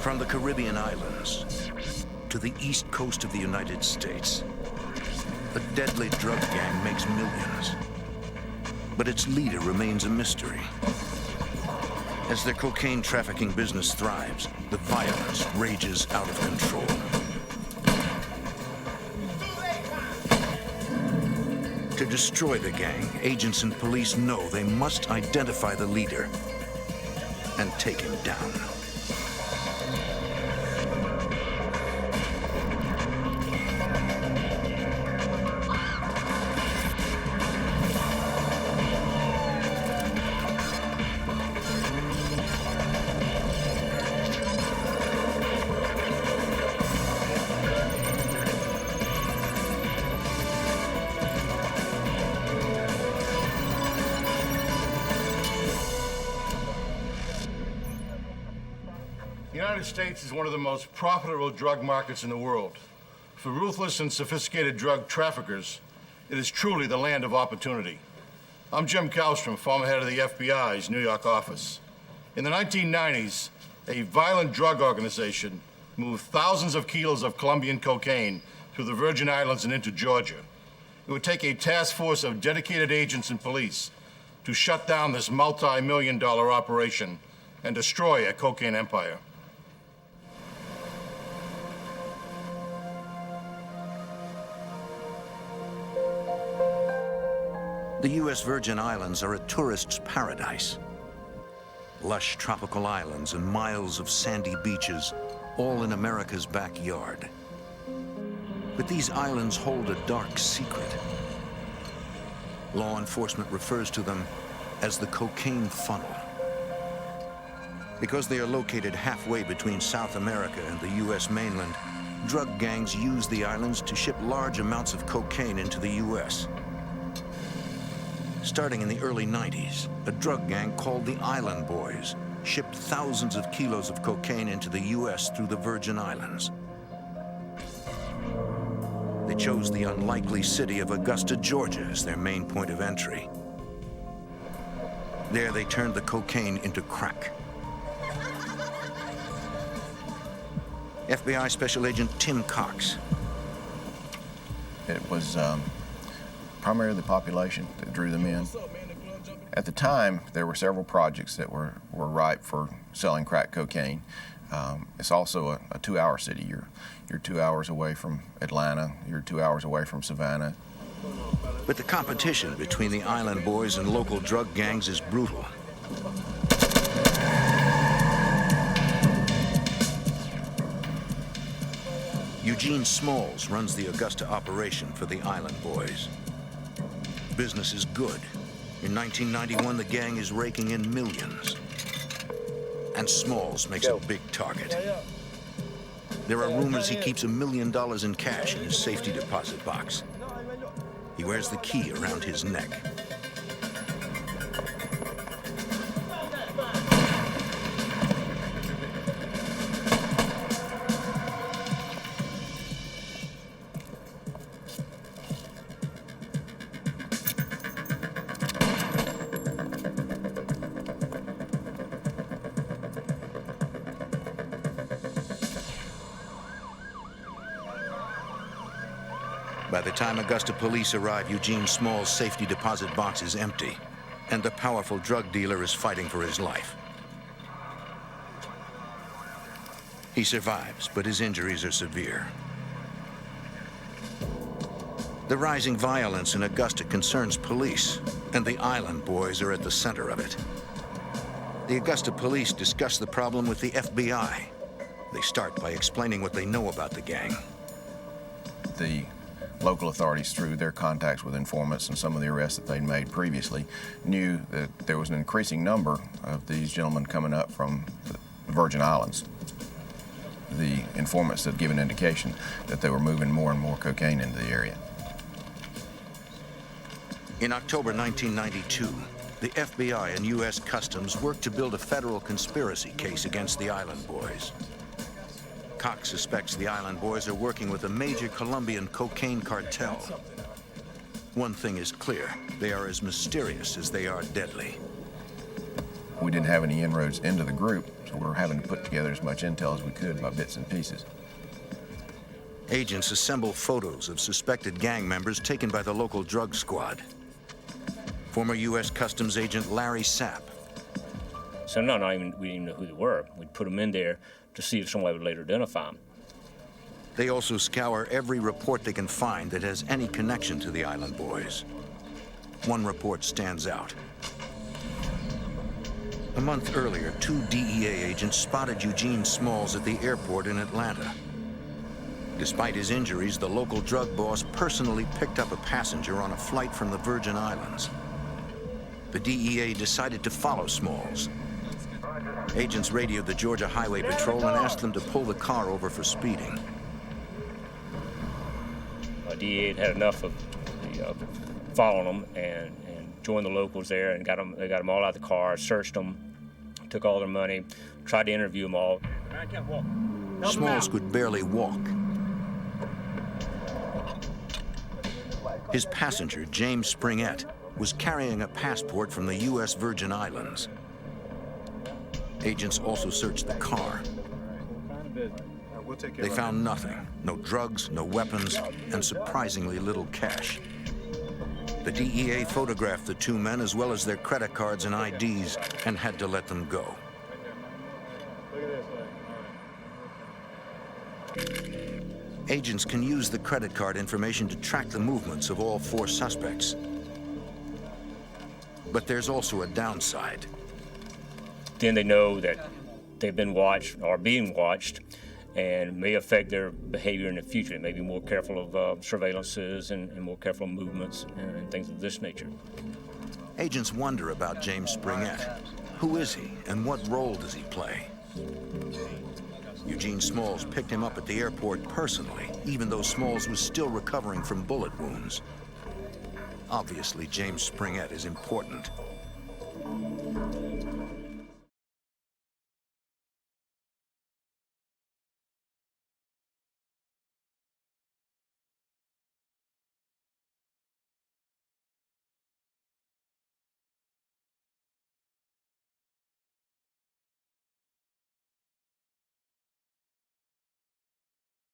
From the Caribbean islands to the east coast of the United States, a deadly drug gang makes millions. But its leader remains a mystery. As their cocaine trafficking business thrives, the violence rages out of control. To destroy the gang, agents and police know they must identify the leader and take him down. The United States is one of the most profitable drug markets in the world. For ruthless and sophisticated drug traffickers, it is truly the land of opportunity. I'm Jim Kallstrom, former head of the FBI's New York office. In the 1990s, a violent drug organization moved thousands of kilos of Colombian cocaine through the Virgin Islands and into Georgia. It would take a task force of dedicated agents and police to shut down this multi-million-dollar operation and destroy a cocaine empire. The U.S. Virgin Islands are a tourist's paradise. Lush tropical islands and miles of sandy beaches, all in America's backyard. But these islands hold a dark secret. Law enforcement refers to them as the cocaine funnel. Because they are located halfway between South America and the U.S. mainland, drug gangs use the islands to ship large amounts of cocaine into the U.S. Starting in the early 90s, a drug gang called the Island Boys shipped thousands of kilos of cocaine into the U.S. through the Virgin Islands. They chose the unlikely city of Augusta, Georgia as their main point of entry. There they turned the cocaine into crack. FBI Special Agent Tim Cox. It was primarily the population that drew them in. At the time, there were several projects that were ripe for selling crack cocaine. It's also a 2-hour city. You're 2 hours away from Atlanta. You're 2 hours away from Savannah. But the competition between the Island Boys and local drug gangs is brutal. Eugene Smalls runs the Augusta operation for the Island Boys. Business is good. In 1991, the gang is raking in millions. And Smalls makes a big target. There are rumors he keeps $1 million in cash in his safety deposit box. He wears the key around his neck. By the time Augusta police arrive, Eugene Small's safety deposit box is empty, and the powerful drug dealer is fighting for his life. He survives, but his injuries are severe. The rising violence in Augusta concerns police, and the Island Boys are at the center of it. The Augusta police discuss the problem with the FBI. They start by explaining what they know about the gang. The local authorities, through their contacts with informants and some of the arrests that they'd made previously, knew that there was an increasing number of these gentlemen coming up from the Virgin Islands. The informants had given indication that they were moving more and more cocaine into the area. In October 1992, the FBI and U.S. Customs worked to build a federal conspiracy case against the Island Boys. Cox suspects the Island Boys are working with a major Colombian cocaine cartel. One thing is clear, they are as mysterious as they are deadly. We didn't have any inroads into the group, So we're having to put together as much intel as we could by bits and pieces. Agents assemble photos of suspected gang members taken by the local drug squad. Former U.S. Customs agent Larry Sapp. So we didn't even know who they were. We'd put them in there to see if somebody would later identify them. They also scour every report they can find that has any connection to the Island Boys. One report stands out. A month earlier, 2 DEA agents spotted Eugene Smalls at the airport in Atlanta. Despite his injuries, the local drug boss personally picked up a passenger on a flight from the Virgin Islands. The DEA decided to follow Smalls. Agents radioed the Georgia Highway Patrol and asked them to pull the car over for speeding. DEA had had enough of following them and joined the locals there and got them all out of the car, searched them, took all their money, tried to interview them all. I can't walk. Smalls could barely walk. His passenger, James Springett, was carrying a passport from the U.S. Virgin Islands. Agents also searched the car. They found nothing. No drugs, no weapons, and surprisingly little cash. The DEA photographed the 2 men as well as their credit cards and IDs and had to let them go. Agents can use the credit card information to track the movements of all 4 suspects. But there's also a downside. Then they know that they've been watched or being watched and may affect their behavior in the future. They may be more careful of surveillances and more careful of movements and things of this nature. Agents wonder about James Springett. Who is he and what role does he play? Eugene Smalls picked him up at the airport personally, even though Smalls was still recovering from bullet wounds. Obviously, James Springett is important.